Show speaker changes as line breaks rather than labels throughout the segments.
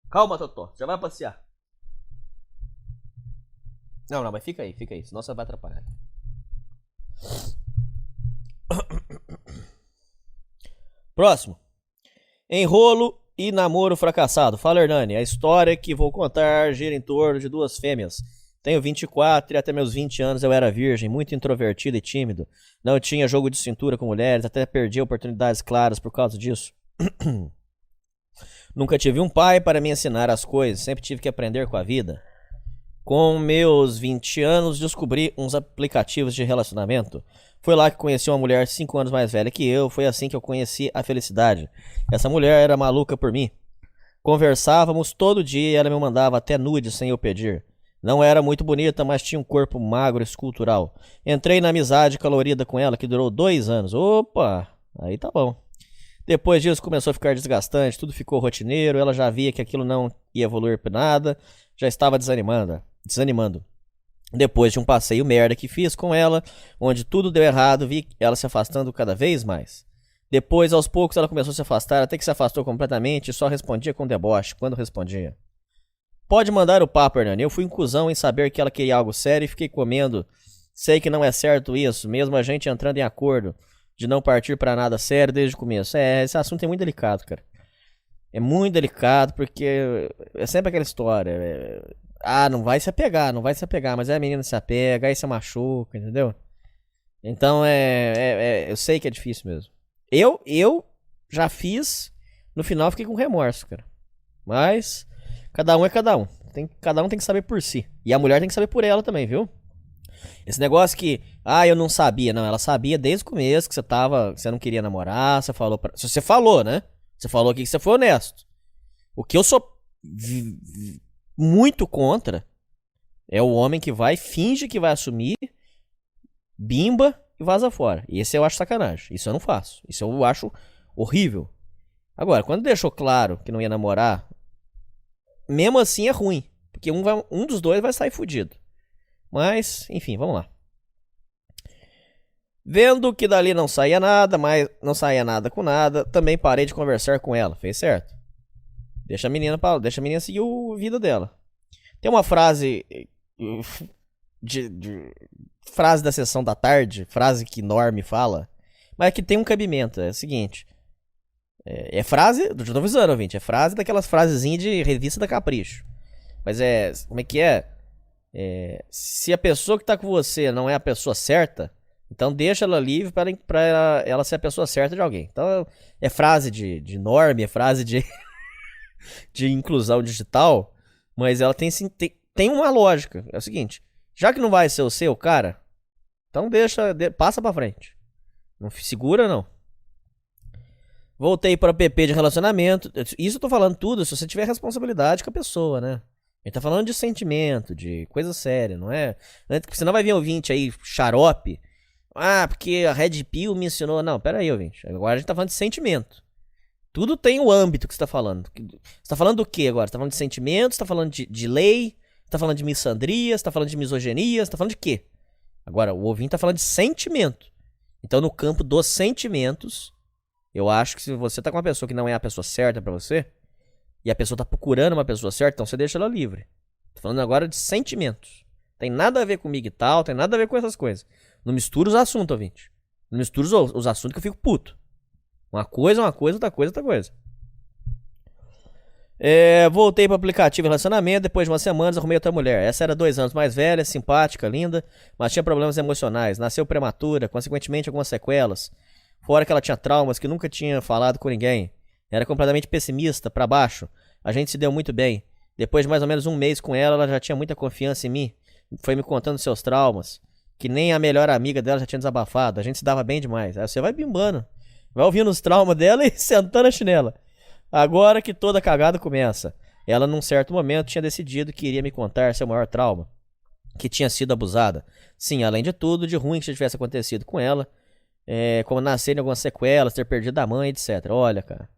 Calma, Totó. Já vai passear. Não, não, mas fica aí, senão você vai atrapalhar. Próximo. Enrolo e namoro fracassado. Fala, Hernani. A história que vou contar gira em torno de duas fêmeas. Tenho 24 e até meus 20 anos eu era virgem, muito introvertido e tímido. Não tinha jogo de cintura com mulheres, até perdi oportunidades claras por causa disso. Nunca tive um pai para me ensinar as coisas, sempre tive que aprender com a vida. Com meus 20 anos, descobri uns aplicativos de relacionamento. Foi lá que conheci uma mulher 5 anos mais velha que eu. Foi assim que eu conheci a felicidade. Essa mulher era maluca por mim. Conversávamos todo dia e ela me mandava até nudes sem eu pedir. Não era muito bonita, mas tinha um corpo magro e escultural. Entrei na amizade colorida com ela, que durou 2 anos. Opa, aí tá bom. Depois disso começou a ficar desgastante, tudo ficou rotineiro, ela já via que aquilo não ia evoluir por nada, já estava desanimando. Depois de um passeio merda que fiz com ela, onde tudo deu errado, vi ela se afastando cada vez mais. Depois, aos poucos, ela começou a se afastar, até que se afastou completamente e só respondia com deboche, quando respondia. Pode mandar o papo, Hernani. Eu fui um cuzão em saber que ela queria algo sério e fiquei comendo. Sei que não é certo isso, mesmo a gente entrando em acordo de não partir pra nada sério desde o começo. Esse assunto é muito delicado, cara. É muito delicado porque é sempre aquela história. Não vai se apegar, não vai se apegar, mas aí a menina se apega, aí se machuca, entendeu? Então eu sei que é difícil mesmo. Eu já fiz, no final fiquei com remorso, cara. Mas cada um é cada um. Cada um tem que saber por si. E a mulher tem que saber por ela também, viu? Esse negócio que, eu não sabia. Não, ela sabia desde o começo que você não queria namorar, você falou se você falou, né? Você falou aqui que você foi honesto. O que eu sou muito contra é o homem que vai, finge que vai assumir, bimba e vaza fora. E esse eu acho sacanagem. Isso eu não faço. Isso eu acho horrível. Agora, quando deixou claro que não ia namorar, mesmo assim é ruim. Porque um dos dois vai sair fudido. Mas, enfim, vamos lá. Vendo que dali não saía nada, mas não saía nada com nada, também parei de conversar com ela. Fez certo. Deixa a menina seguir a vida dela. Tem uma frase frase da sessão da tarde, frase que Norme fala, mas que tem um cabimento. É o seguinte. É frase, eu tô avisando, ouvinte, é frase daquelas frasezinhas de revista da Capricho. Mas como é que é? Se a pessoa que tá com você não é a pessoa certa, então deixa ela livre pra ela ser a pessoa certa de alguém. Então é frase de norme, é frase de inclusão digital, mas ela tem uma lógica. É o seguinte, já que não vai ser o seu cara, então passa pra frente. Não segura, não. Voltei para PP de relacionamento. Isso eu tô falando tudo se você tiver responsabilidade com a pessoa, né? A gente tá falando de sentimento, de coisa séria, não é? Senão vai vir ouvinte aí, xarope. Porque a Red Pill me ensinou. Não, pera aí, ouvinte. Agora a gente tá falando de sentimento. Tudo tem o âmbito que você tá falando. Você tá falando do que agora? Você tá falando de sentimento? Você tá falando de lei? Você tá falando de missandria? Você tá falando de misoginia? Você tá falando de quê? Agora, o ouvinte tá falando de sentimento. Então, no campo dos sentimentos, eu acho que se você tá com uma pessoa que não é a pessoa certa pra você, e a pessoa tá procurando uma pessoa certa, então você deixa ela livre. Tô falando agora de sentimentos. Tem nada a ver comigo e tal, tem nada a ver com essas coisas. Não mistura os assuntos, ouvinte. Não mistura os assuntos que eu fico puto. Uma coisa, outra coisa, outra coisa. Voltei pro aplicativo de relacionamento. Depois de umas semanas, arrumei outra mulher. Essa era 2 anos mais velha, simpática, linda, mas tinha problemas emocionais. Nasceu prematura, consequentemente algumas sequelas. Fora que ela tinha traumas que nunca tinha falado com ninguém. Era completamente pessimista, pra baixo. A gente se deu muito bem. Depois de mais ou menos um mês com ela, ela já tinha muita confiança em mim. Foi me contando seus traumas. Que nem a melhor amiga dela já tinha desabafado. A gente se dava bem demais. Aí você vai bimbando. Vai ouvindo os traumas dela e sentando a chinela. Agora que toda a cagada começa. Ela, num certo momento, tinha decidido que iria me contar seu maior trauma. Que tinha sido abusada. Sim, além de tudo, de ruim que já tivesse acontecido com ela. Como nascer em algumas sequelas, ter perdido a mãe, etc. Olha, cara.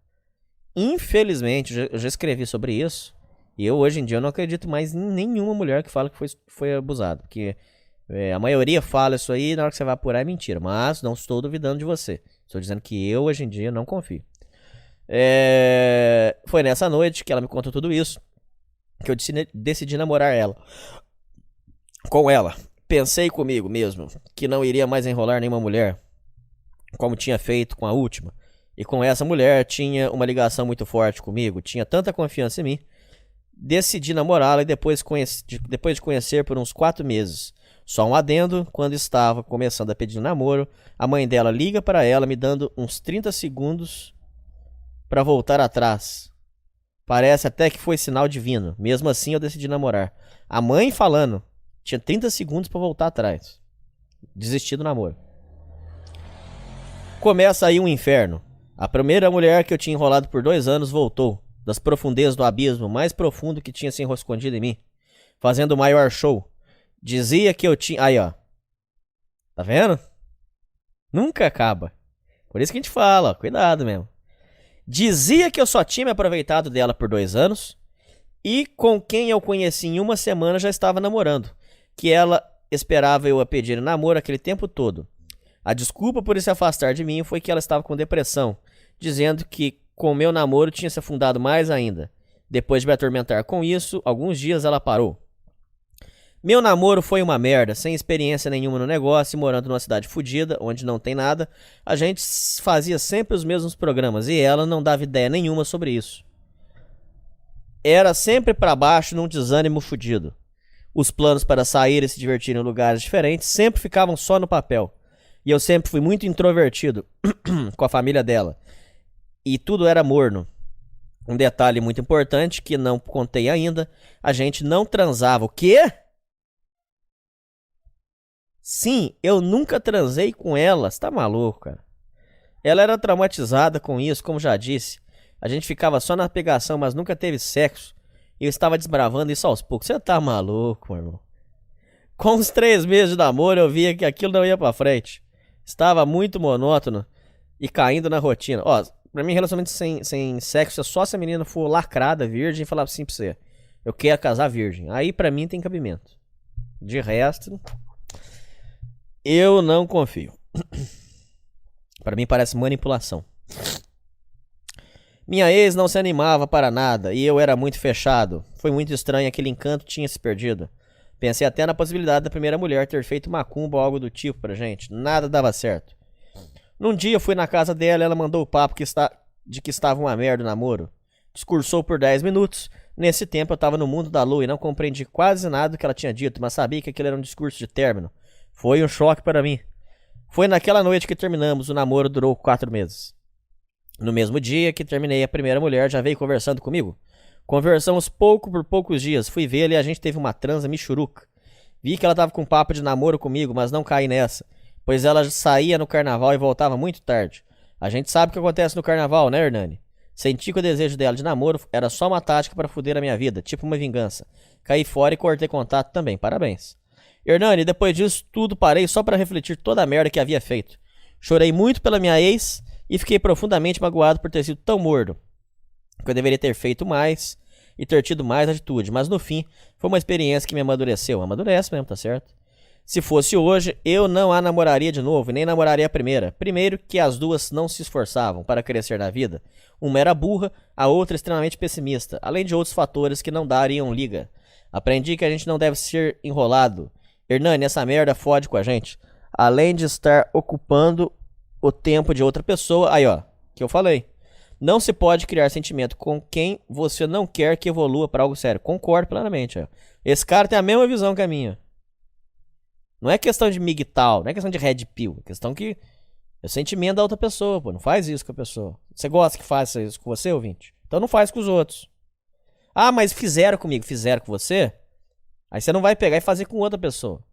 Infelizmente, eu já escrevi sobre isso. E eu, hoje em dia, eu não acredito mais em nenhuma mulher que fala que foi abusada. Porque a maioria fala isso aí, na hora que você vai apurar é mentira. Mas não estou duvidando de você. Estou dizendo que eu, hoje em dia, não confio. Foi nessa noite que ela me contou tudo isso que eu decidi namorar ela. Com ela. Pensei comigo mesmo que não iria mais enrolar nenhuma mulher, como tinha feito com a última. E com essa mulher tinha uma ligação muito forte comigo, tinha tanta confiança em mim. Decidi namorá-la e depois de conhecer por uns 4 meses. Só um adendo, quando estava começando a pedir namoro, a mãe dela liga para ela me dando uns 30 segundos para voltar atrás. Parece até que foi sinal divino. Mesmo assim eu decidi namorar. A mãe falando, tinha 30 segundos para voltar atrás. Desisti do namoro. Começa aí um inferno. A primeira mulher que eu tinha enrolado por 2 anos voltou, das profundezas do abismo mais profundo que tinha se escondido em mim, fazendo o maior show. Dizia que eu tinha... Aí, ó. Tá vendo? Nunca acaba. Por isso que a gente fala, ó, cuidado mesmo. Dizia que eu só tinha me aproveitado dela por 2 anos e com quem eu conheci em 1 semana já estava namorando, que ela esperava eu a pedir namoro aquele tempo todo. A desculpa por se afastar de mim foi que ela estava com depressão, dizendo que com meu namoro tinha se afundado mais ainda. Depois de me atormentar com isso, alguns dias ela parou. Meu namoro foi uma merda, sem experiência nenhuma no negócio, morando numa cidade fodida, onde não tem nada. A gente fazia sempre os mesmos programas e ela não dava ideia nenhuma sobre isso. Era sempre pra baixo num desânimo fudido. Os planos para sair e se divertir em lugares diferentes sempre ficavam só no papel. E eu sempre fui muito introvertido com a família dela. E tudo era morno. Um detalhe muito importante que não contei ainda, a gente não transava. O quê? Sim, eu nunca transei com ela. Você tá maluco, cara? Ela era traumatizada com isso, como já disse. A gente ficava só na pegação, mas nunca teve sexo. E eu estava desbravando isso aos poucos. Você tá maluco, meu irmão? Com uns 3 meses de namoro, eu via que aquilo não ia pra frente. Estava muito monótono e caindo na rotina. Ó, pra mim, relacionamento sem sexo é só se a menina for lacrada, virgem, e falar assim pra você: eu quero casar virgem. Aí pra mim tem cabimento. De resto, eu não confio. Pra mim parece manipulação. Minha ex não se animava para nada e eu era muito fechado. Foi muito estranho, aquele encanto tinha se perdido. Pensei até na possibilidade da primeira mulher ter feito macumba ou algo do tipo pra gente. Nada dava certo. Num dia eu fui na casa dela e ela mandou o papo de que estava uma merda o namoro. Discursou por 10 minutos. Nesse tempo eu estava no mundo da lua e não compreendi quase nada do que ela tinha dito, mas sabia que aquele era um discurso de término. Foi um choque para mim. Foi naquela noite que terminamos, o namoro durou 4 meses. No mesmo dia que terminei, a primeira mulher já veio conversando comigo. Conversamos pouco por poucos dias, fui vê-la e a gente teve uma transa michuruca. Vi que ela tava com papo de namoro comigo, mas não caí nessa, pois ela saía no carnaval e voltava muito tarde. A gente sabe o que acontece no carnaval, né, Hernani? Senti que o desejo dela de namoro era só uma tática para foder a minha vida, tipo uma vingança. Caí fora e cortei contato também, parabéns. Hernani, depois disso tudo parei só para refletir toda a merda que havia feito. Chorei muito pela minha ex e fiquei profundamente magoado por ter sido tão morno. Que eu deveria ter feito mais e ter tido mais atitude, mas no fim foi uma experiência que me amadureceu. Amadurece mesmo, tá certo? Se fosse hoje, eu não a namoraria de novo, nem namoraria a primeira. Primeiro que as duas não se esforçavam para crescer na vida. Uma era burra, a outra extremamente pessimista, além de outros fatores que não dariam liga. Aprendi que a gente não deve ser enrolado. Hernani, essa merda fode com a gente. Além de estar ocupando o tempo de outra pessoa, aí ó, que eu falei. Não se pode criar sentimento com quem você não quer que evolua para algo sério. Concordo plenamente. Ó. Esse cara tem a mesma visão que a minha. Não é questão de migtal, não é questão de red pill. É questão que é o sentimento da outra pessoa, pô. Não faz isso com a pessoa. Você gosta que faça isso com você, ouvinte? Então não faz com os outros. Ah, mas fizeram comigo, fizeram com você? Aí você não vai pegar e fazer com outra pessoa.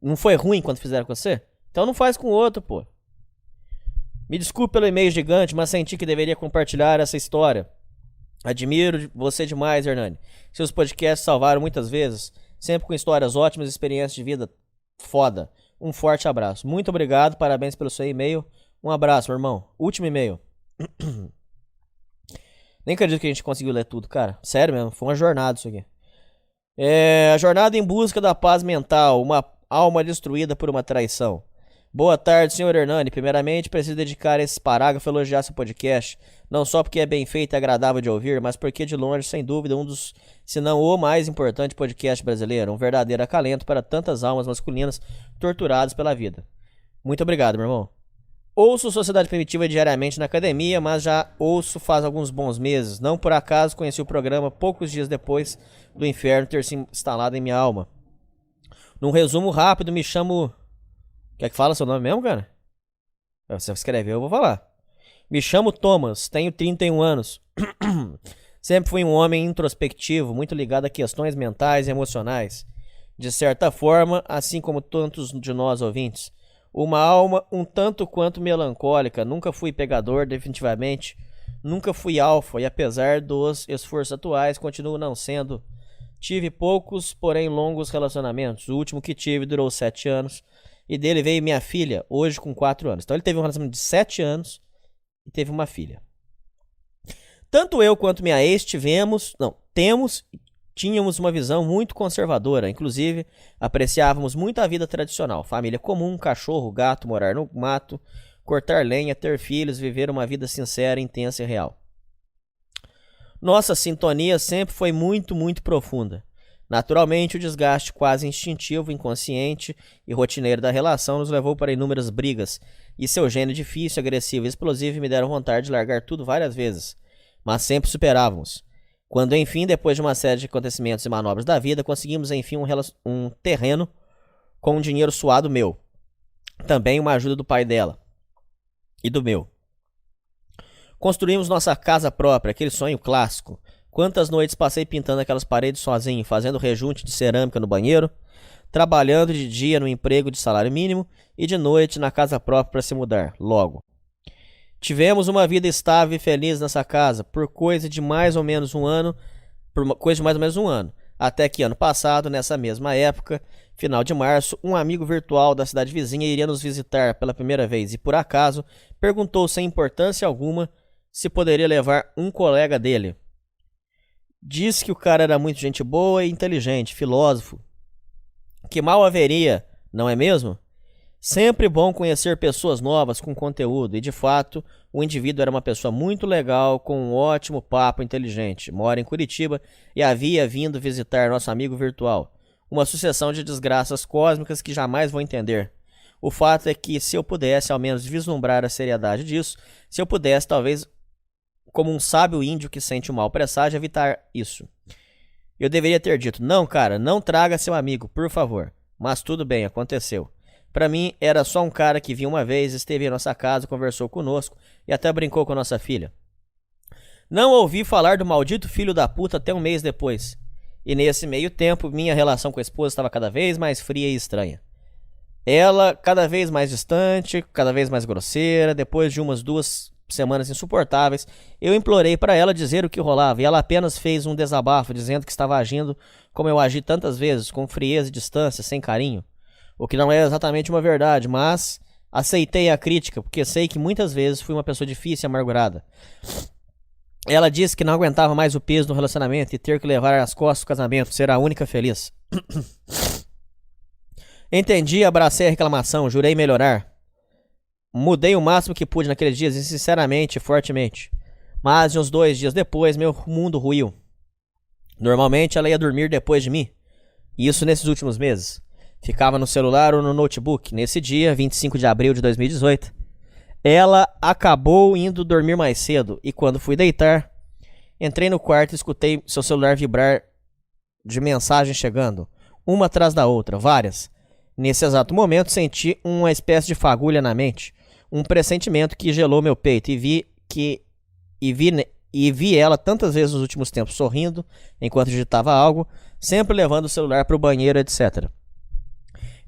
Não foi ruim quando fizeram com você? Então não faz com o outro, pô. Me desculpe pelo e-mail gigante, mas senti que deveria compartilhar essa história. Admiro você demais, Hernani. Seus podcasts salvaram muitas vezes, sempre com histórias ótimas e experiências de vida foda. Um forte abraço. Muito obrigado, parabéns pelo seu e-mail. Um abraço, meu irmão. Último e-mail. Nem acredito que a gente conseguiu ler tudo, cara. Sério mesmo, foi uma jornada isso aqui. A jornada em busca da paz mental, uma alma destruída por uma traição. Boa tarde, senhor Hernani. Primeiramente, preciso dedicar esse parágrafo a elogiar seu podcast. Não só porque é bem feito e agradável de ouvir, mas porque de longe, sem dúvida, um dos, se não o mais importante podcast brasileiro. Um verdadeiro acalento para tantas almas masculinas torturadas pela vida. Muito obrigado, meu irmão. Ouço Sociedade Primitiva diariamente na academia, mas já ouço faz alguns bons meses. Não por acaso conheci o programa poucos dias depois do inferno ter se instalado em minha alma. Num resumo rápido, me chamo... Quer que fala seu nome mesmo, cara? Você escreveu, eu vou falar. Me chamo Thomas, tenho 31 anos. Sempre fui um homem introspectivo, muito ligado a questões mentais e emocionais. De certa forma, assim como tantos de nós ouvintes. Uma alma um tanto quanto melancólica. Nunca fui pegador, definitivamente. Nunca fui alfa e apesar dos esforços atuais, continuo não sendo. Tive poucos, porém longos relacionamentos. O último que tive durou 7 anos. E dele veio minha filha, hoje com 4 anos. Então ele teve um relacionamento de 7 anos e teve uma filha. Tanto eu quanto minha ex tínhamos uma visão muito conservadora. Inclusive, apreciávamos muito a vida tradicional. Família comum, cachorro, gato, morar no mato, cortar lenha, ter filhos, viver uma vida sincera, intensa e real. Nossa sintonia sempre foi muito, muito profunda. Naturalmente, o desgaste quase instintivo, inconsciente e rotineiro da relação nos levou para inúmeras brigas, e seu gênio difícil, agressivo e explosivo me deram vontade de largar tudo várias vezes, mas sempre superávamos. Quando, enfim, depois de uma série de acontecimentos e manobras da vida, conseguimos, enfim, um terreno com um dinheiro suado meu. Também uma ajuda do pai dela e do meu. Construímos nossa casa própria, aquele sonho clássico. Quantas noites passei pintando aquelas paredes sozinho, fazendo rejunte de cerâmica no banheiro, trabalhando de dia no emprego de salário mínimo e de noite na casa própria para se mudar, logo. Tivemos uma vida estável e feliz nessa casa por coisa de mais ou menos um ano, até que ano passado, nessa mesma época, final de março, um amigo virtual da cidade vizinha iria nos visitar pela primeira vez e por acaso perguntou sem importância alguma se poderia levar um colega dele. Disse que o cara era muito gente boa e inteligente, filósofo. Que mal haveria, não é mesmo? Sempre bom conhecer pessoas novas com conteúdo, e de fato, o indivíduo era uma pessoa muito legal, com um ótimo papo inteligente. Mora em Curitiba e havia vindo visitar nosso amigo virtual. Uma sucessão de desgraças cósmicas que jamais vou entender. O fato é que se eu pudesse ao menos vislumbrar a seriedade disso, se eu pudesse talvez... como um sábio índio que sente um mau presságio, evitar isso. Eu deveria ter dito, não cara, não traga seu amigo, por favor. Mas tudo bem, aconteceu. Pra mim, era só um cara que vinha uma vez, esteve em nossa casa, conversou conosco e até brincou com a nossa filha. Não ouvi falar do maldito filho da puta até um mês depois. E nesse meio tempo, minha relação com a esposa estava cada vez mais fria e estranha. Ela cada vez mais distante, cada vez mais grosseira, depois de umas 2 semanas insuportáveis, eu implorei para ela dizer o que rolava, e ela apenas fez um desabafo, dizendo que estava agindo como eu agi tantas vezes, com frieza e distância, sem carinho. O que não é exatamente uma verdade, mas aceitei a crítica, porque sei que muitas vezes fui uma pessoa difícil e amargurada. Ela disse que não aguentava mais o peso do relacionamento e ter que levar às costas o casamento, ser a única feliz. Entendi, abracei a reclamação, jurei melhorar. Mudei o máximo que pude naqueles dias, e sinceramente, fortemente. Mas uns 2 dias depois, meu mundo ruiu. Normalmente ela ia dormir depois de mim. Isso nesses últimos meses. Ficava no celular ou no notebook. Nesse dia, 25 de abril de 2018, ela acabou indo dormir mais cedo. E quando fui deitar, entrei no quarto e escutei seu celular vibrar de mensagens chegando. Uma atrás da outra, várias. Nesse exato momento, senti uma espécie de fagulha na mente. Um pressentimento que gelou meu peito e vi ela tantas vezes nos últimos tempos sorrindo enquanto digitava algo, sempre levando o celular para o banheiro, etc.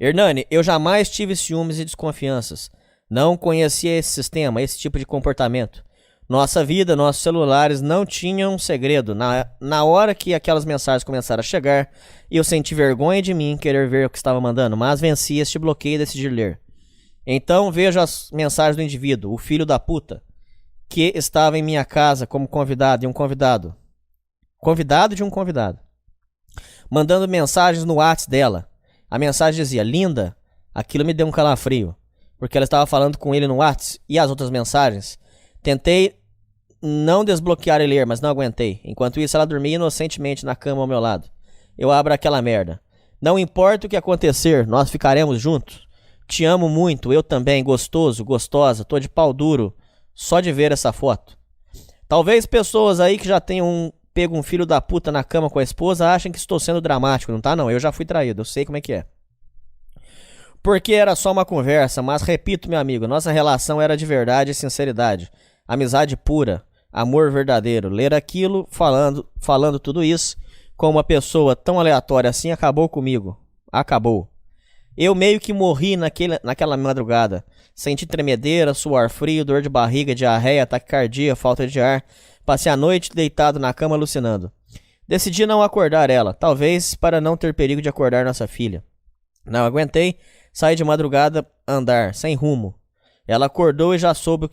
Hernani, eu jamais tive ciúmes e desconfianças. Não conhecia esse sistema, esse tipo de comportamento. Nossa vida, nossos celulares não tinham um segredo. Na hora que aquelas mensagens começaram a chegar, eu senti vergonha de mim querer ver o que estava mandando, mas venci este bloqueio e decidi ler. Então vejo as mensagens do indivíduo, o filho da puta, que estava em minha casa como convidado e um convidado. Convidado de um convidado. Mandando mensagens no WhatsApp dela. A mensagem dizia, linda, aquilo me deu um calafrio. porque ela estava falando com ele no WhatsApp e as outras mensagens. Tentei não desbloquear e ler, mas não aguentei. Enquanto isso, ela dormia inocentemente na cama ao meu lado. Eu abro aquela merda. Não importa o que acontecer, nós ficaremos juntos. Te amo muito, eu também, gostoso, gostosa, tô de pau duro, só de ver essa foto. Talvez pessoas aí que já tenham pego um filho da puta na cama com a esposa achem que estou sendo dramático, não tá não, eu já fui traído, eu sei como é que é. Porque era só uma conversa, mas repito, meu amigo, nossa relação era de verdade e sinceridade. Amizade pura, amor verdadeiro. Ler aquilo, falando tudo isso, com uma pessoa tão aleatória assim, acabou comigo. Acabou. Eu meio que morri naquela madrugada. Senti tremedeira, suor frio, dor de barriga, diarreia, taquicardia, falta de ar. Passei a noite deitado na cama alucinando. Decidi não acordar ela, talvez para não ter perigo de acordar nossa filha. Não aguentei, saí de madrugada andar, sem rumo. Ela acordou e já soube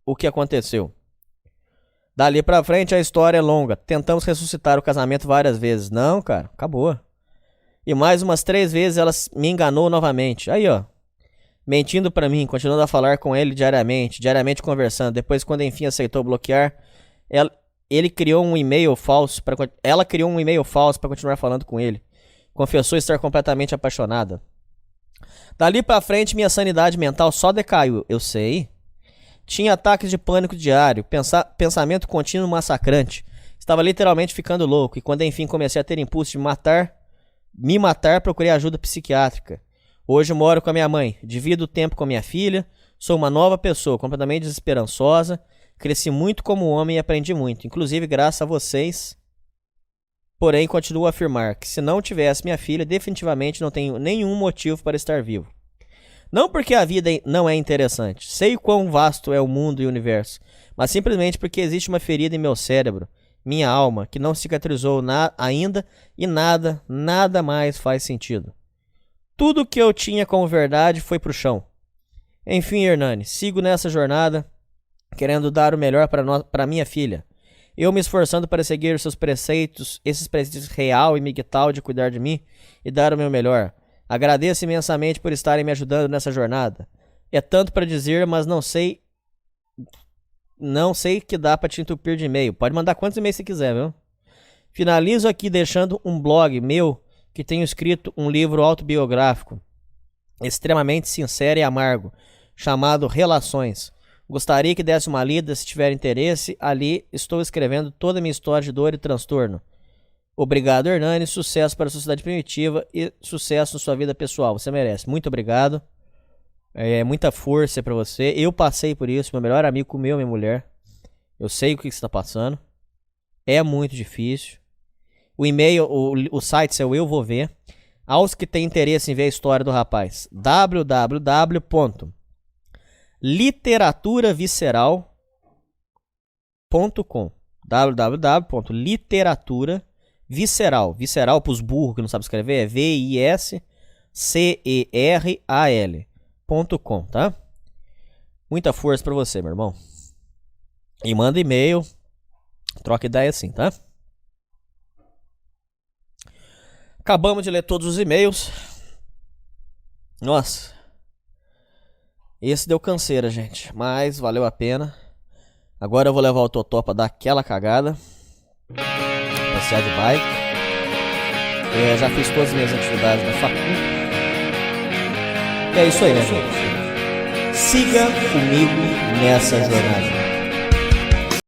o que aconteceu. Dali pra frente a história é longa. Tentamos ressuscitar o casamento várias vezes. Não, cara, acabou. E mais umas 3 vezes ela me enganou novamente. Aí, ó. Mentindo pra mim, continuando a falar com ele diariamente conversando. Depois, quando enfim aceitou bloquear, ela criou um e-mail falso para continuar falando com ele. Confessou estar completamente apaixonada. Dali pra frente, minha sanidade mental só decaiu. Eu sei. Tinha ataques de pânico diário, pensamento contínuo massacrante. Estava literalmente ficando louco. E quando enfim comecei a ter impulso de me matar, procurei ajuda psiquiátrica. Hoje moro com a minha mãe, divido o tempo com a minha filha, sou uma nova pessoa, completamente desesperançosa, cresci muito como homem e aprendi muito, inclusive graças a vocês. Porém, continuo a afirmar que se não tivesse minha filha, definitivamente não tenho nenhum motivo para estar vivo. Não porque a vida não é interessante, sei o quão vasto é o mundo e o universo, mas simplesmente porque existe uma ferida em meu cérebro, minha alma, que não cicatrizou ainda e nada mais faz sentido. Tudo que eu tinha como verdade foi pro chão. Enfim, Hernani, sigo nessa jornada, querendo dar o melhor para minha filha. Eu me esforçando para seguir os seus preceitos, esses preceitos real e migtal de cuidar de mim e dar o meu melhor. Agradeço imensamente por estarem me ajudando nessa jornada. É tanto para dizer, mas não sei que dá para te entupir de e-mail. Pode mandar quantos e-mails você quiser, viu? Finalizo aqui deixando um blog meu que tenho escrito um livro autobiográfico extremamente sincero e amargo, chamado Relações. Gostaria que desse uma lida se tiver interesse. Ali estou escrevendo toda a minha história de dor e transtorno. Obrigado, Hernani. Sucesso para a sociedade primitiva e sucesso na sua vida pessoal. Você merece. Muito obrigado. Muita força para você. Eu passei por isso. Meu melhor amigo comeu minha mulher. Eu sei o que você está passando. É muito difícil. O e-mail, o site é o Eu Vou Ver. Aos que têm interesse em ver a história do rapaz, www.literaturavisceral.com www.literaturavisceral visceral pros burros que não sabem escrever, é visceral.com, tá? Muita força pra você, meu irmão. E manda e-mail, troca ideia assim, tá? Acabamos de ler todos os e-mails. Nossa. Esse deu canseira, gente. Mas valeu a pena. Agora eu vou levar o Totó pra dar aquela cagada. Passear de bike. Já fiz todas as minhas atividades na faculdade. E é isso aí, né, gente? Siga comigo nessa jornada.